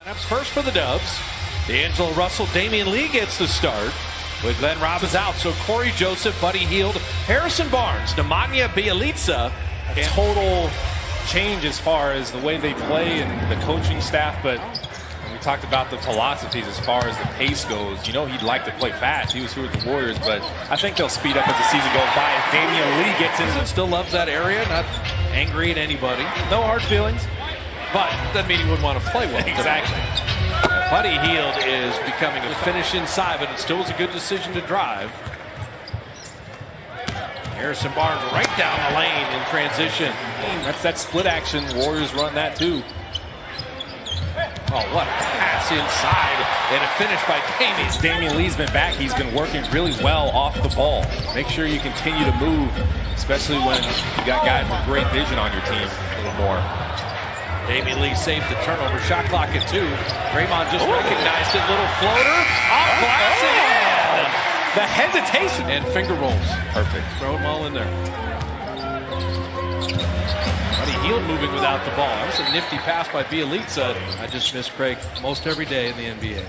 First for the Dubs, D'Angelo Russell, Damian Lee gets the start with Glenn Robbins out. So Corey Joseph, Buddy Hield, Harrison Barnes, Nemanja Bjelica. A total change as far as the way they play and the coaching staff, but we talked about the philosophies as far as the pace goes. You know, he'd like to play fast. He was here with the Warriors, but I think they'll speed up as the season goes by. If Damian Lee gets in, Still loves that area, not angry at anybody. no hard feelings. But doesn't mean he wouldn't want to play well. Exactly. Buddy Hield is becoming a finish inside, but it still was a good decision to drive. Harrison Barnes right down the lane in transition. That's that split action. Warriors run that too. Oh, what a pass inside and a finish by Damian. Damian Lee's been back. He's been working really well off the ball. Make sure you continue to move, especially when you got guys with great vision on your team a little more. Damian Lee saved the turnover. Shot clock at 2. Draymond just recognized it. Little floater. Off glass and the hesitation. And finger rolls. Perfect. Throw them all in there. Buddy Hield moving without the ball. That was a nifty pass by Bjelica. I just miss Craig most every day in the NBA.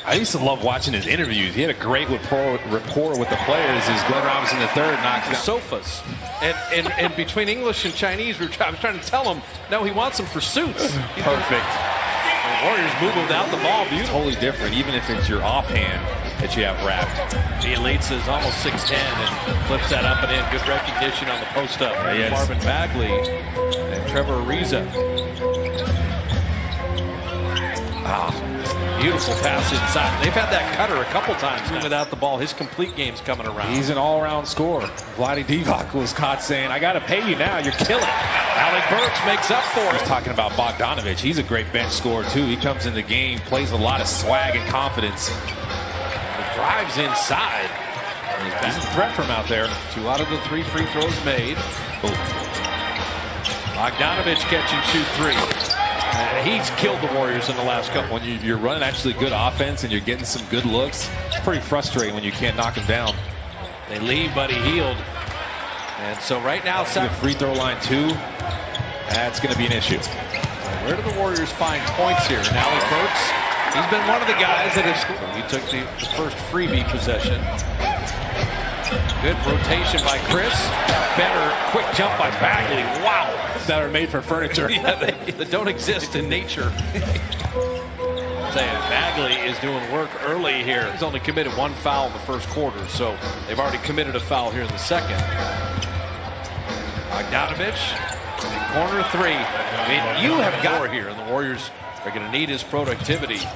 I used to love watching his interviews. He had a great rapport with the players as Glenn Robinson III knocked down Sofas. And between English and Chinese, I was trying to tell him, no, he wants them for suits. Perfect. The Warriors move without the ball. Beautiful. Totally different, even if it's your offhand that you have wrapped. Bjelica is almost 6'10" and flips that up and in. Good recognition on the post-up. Yes. Marvin Bagley and Trevor Ariza. Beautiful pass inside. They've had that cutter a couple times without the ball. His complete game's coming around. He's an all-around scorer. Vlade Divac was caught saying, I got to pay you now. You're killing it. Alec Burks makes up for it. He's talking about Bogdanovich. He's a great bench scorer, too. He comes in the game, plays with a lot of swag and confidence. The drives inside. He's a threat from out there. 2 out of the 3 free throws made. Bogdanovich catching 2-3. He's killed the Warriors in the last couple. When you're running actually good offense and you're getting some good looks, it's pretty frustrating when you can't knock him down. They leave Buddy Hield. And so right now, the free throw line 2, that's going to be an issue. Where do the Warriors find points here? And Alec Burks, he's been one of the guys that has scored. He took the first freebie possession. Good rotation by Chris. Better quick jump by Bagley. Wow. That are made for furniture. Yeah, they don't exist in nature. Saying Bagley is doing work early here. He's only committed 1 foul in the first quarter, so they've already committed a foul here in the second. Bogdanovich, corner 3. I mean, you have got here, and the Warriors are going to need his productivity.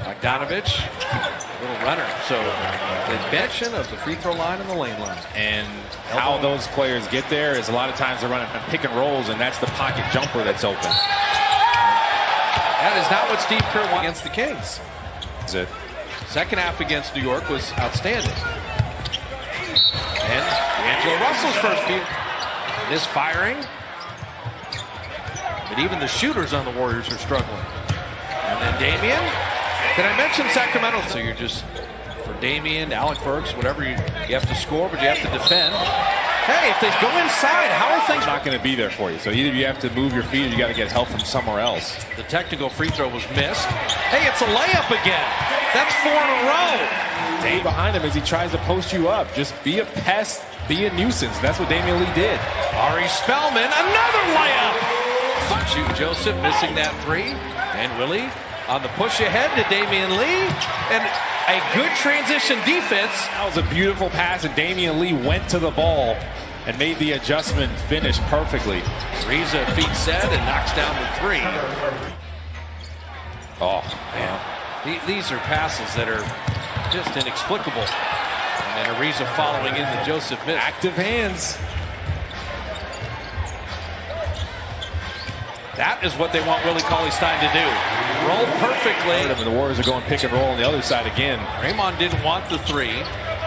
Bogdanovich, little runner. So the benching of the free throw line and the lane line. And how those players get there is a lot of times they're running pick and rolls, and that's the pocket jumper that's open. That is not what Steve Kerr wants against the Kings. Is it? Second half against New York was outstanding. And D'Angelo Russell's first few. Misfiring. But even the shooters on the Warriors are struggling. And then Damian. Did I mention Sacramento? So you're just, for Damian, Alec Burks, whatever, you have to score, but you have to defend. Hey, if they go inside, how are things not going to be there for you? So either you have to move your feet or you got to get help from somewhere else. The technical free throw was missed. Hey, it's a layup again. That's 4 in a row. Stay behind him as he tries to post you up. Just be a pest, be a nuisance. That's what Damian Lee did. Ari Spellman, another layup. Shoot Joseph missing that 3. And Willie on the push ahead to Damian Lee. And a good transition defense. That was a beautiful pass, and Damian Lee went to the ball and made the adjustment, finish perfectly. Ariza feet set and knocks down the 3. Oh, man. These are passes that are just inexplicable. And then Ariza following in the Joseph miss. Active hands. That is what they want Willie Cauley-Stein to do. Roll perfectly. And the Warriors are going pick and roll on the other side again. Draymond didn't want the 3.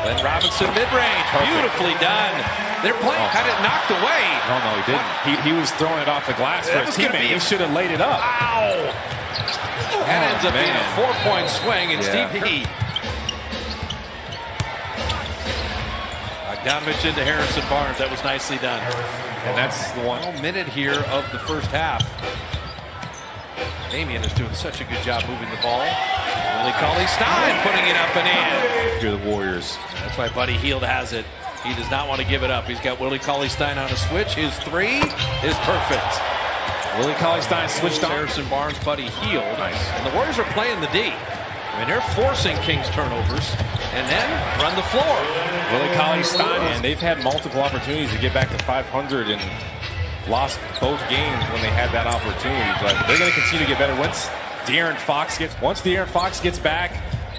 Then Robinson mid-range. Beautifully done. They're playing kind of knocked away. No, he didn't. He was throwing it off the glass for his teammate. He should have laid it up. Ow! That ends up being a 4-point swing, and Steve P. Bogdanovich into Harrison Barnes. That was nicely done. And that's the 1 minute here of the first half. Damian is doing such a good job moving the ball. Willie Cauley-Stein putting it up and in. If you're the Warriors. That's why Buddy Hield has it. He does not want to give it up. He's got Willie Cauley-Stein on a switch. His three is perfect. Willie Cauley-Stein switched on. Harrison Barnes, Buddy Hield. Nice. And the Warriors are playing the D. I mean, they're forcing Kings turnovers and then run the floor. Willie Cauley-Stein, and they've had multiple opportunities to get back to 500 and lost both games when they had that opportunity. But they're going to continue to get better once De'Aaron Fox gets back.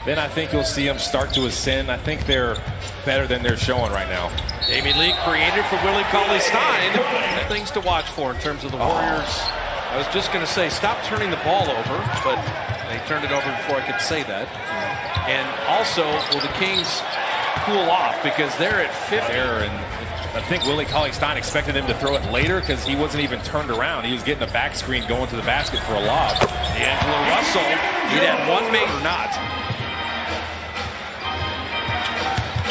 Then I think you'll see them start to ascend. I think they're better than they're showing right now. Damian Lee created for Willie Cauley-Stein. Things to watch for in terms of the Warriors. I was just going to say, stop turning the ball over, but they turned it over before I could say that. And also, will the Kings cool off because they're at 50. And I think Willie Cauley-Stein expected him to throw it later because he wasn't even turned around. He was getting a back screen going to the basket for a lob. D'Angelo Russell, he'd had one make or not.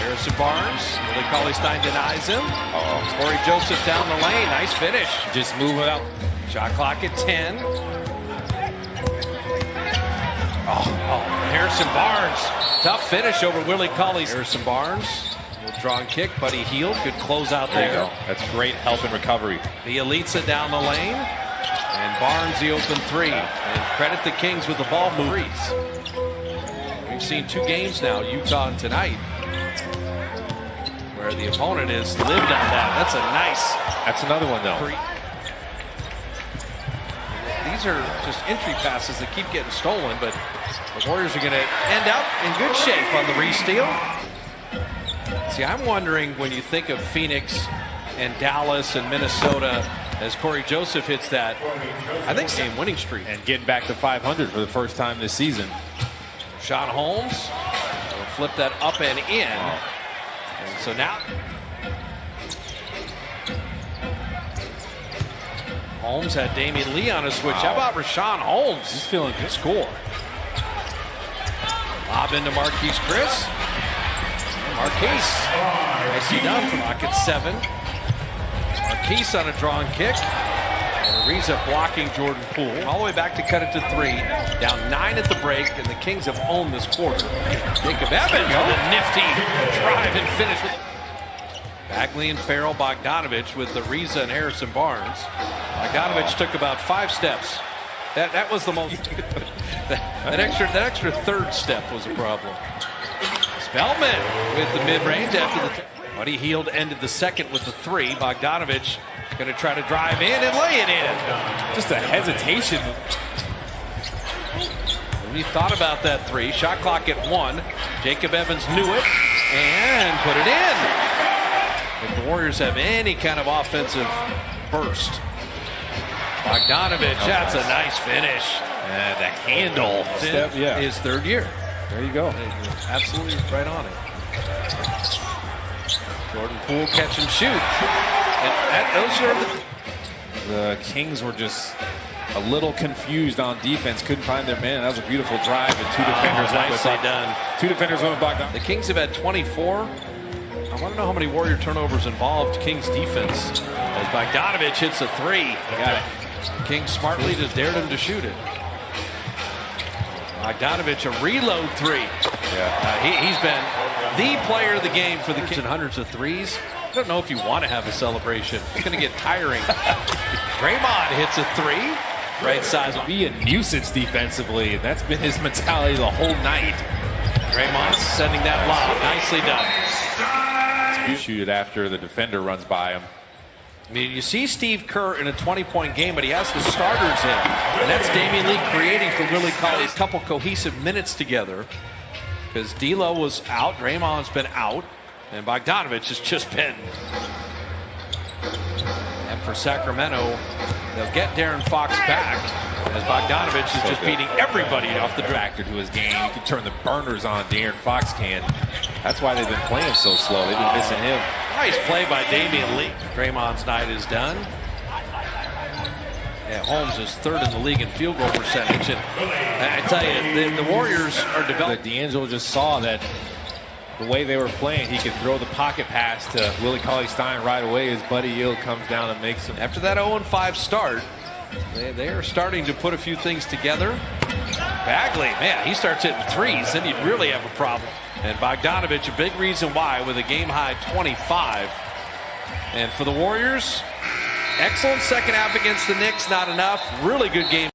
Harrison Barnes, Willie Cauley-Stein denies him. Corey Joseph down the lane, nice finish. Just move it out. Shot clock at 10. Harrison Barnes, tough finish over Willie Cauley-Stein. Harrison Barnes, will draw and kick, Buddy Hield, good closeout there. There you go. That's great help and recovery. Bielitsa down the lane, and Barnes the open three. And credit the Kings with the ball moves. We've seen two games now, Utah and tonight, where the opponent has lived on that. That's a nice. That's another one though. These are just entry passes that keep getting stolen, but the Warriors are going to end up in good shape on the re-steal. See, I'm wondering when you think of Phoenix and Dallas and Minnesota, as Corey Joseph hits that, I think same winning streak. And getting back to 500 for the first time this season. Sean Holmes will flip that up and in. And so now Holmes had Damian Lee on a switch. How about Rashawn Holmes? He's feeling good. Score. Lob into Marquise Chris. Marquise. Nicely done from Rocket 7. Marquise on a drawn kick. And Ariza blocking Jordan Poole. All the way back to cut it to 3. Down 9 at the break, and the Kings have owned this quarter. Jacob Evans with a nifty drive and finish with Bagley and Farrell, Bogdanovich with Ariza and Harrison Barnes. Bogdanovich took about 5 steps. That was the most. that extra third step was a problem. Spellman with the mid-range after the. Buddy Hield ended the second with the 3. Bogdanovich going to try to drive in and lay it in. Just a hesitation. When he thought about that 3, shot clock at 1. Jacob Evans knew it and put it in. If the Warriors have any kind of offensive burst. Bogdanovich, that's a nice finish. And the handle. His third year. There you go. Absolutely right on it. Jordan Poole catch and shoot. And the Kings were just a little confused on defense. Couldn't find their man. That was a beautiful drive. And 2 defenders went with done. 2 defenders went with Bogdanovich. The Kings have had 24. I want to know how many Warrior turnovers involved Kings defense. As Bogdanovich hits a 3. Got it. Kings smartly just dared him to shoot it. Bogdanovich, a reload 3. Yeah. He's been the player of the game for the Kings. And hundreds of threes. I don't know if you want to have a celebration. It's going to get tiring. Draymond hits a 3. Right size. Be a nuisance defensively. That's been his mentality the whole night. Draymond sending that lob. Nicely done. You shoot it after the defender runs by him. I mean, you see Steve Kerr in a 20-point game, but he has the starters in. And that's Damian Lee creating for Willie Cauley. A couple cohesive minutes together because D'Lo was out, Draymond's been out, and Bogdanovich has just been. And for Sacramento, they'll get De'Aaron Fox back as Bogdanovich is just beating everybody off the factor to his game. You can turn the burners on, De'Aaron Fox can. That's why they've been playing so slow. They've been missing him. Nice play by Damian Lee. Draymond's night is done. Yeah, Holmes is 3rd in the league in field goal percentage. And I tell you, the Warriors are developing. D'Angelo just saw that the way they were playing, he could throw the pocket pass to Willie Cauley-Stein right away as Buddy Hield comes down and makes him. After that 0-5 start, They are starting to put a few things together. Bagley, man, he starts hitting threes, then you'd really have a problem. And Bogdanovich, a big reason why, with a game-high 25. And for the Warriors, excellent second half against the Knicks, not enough. Really good game.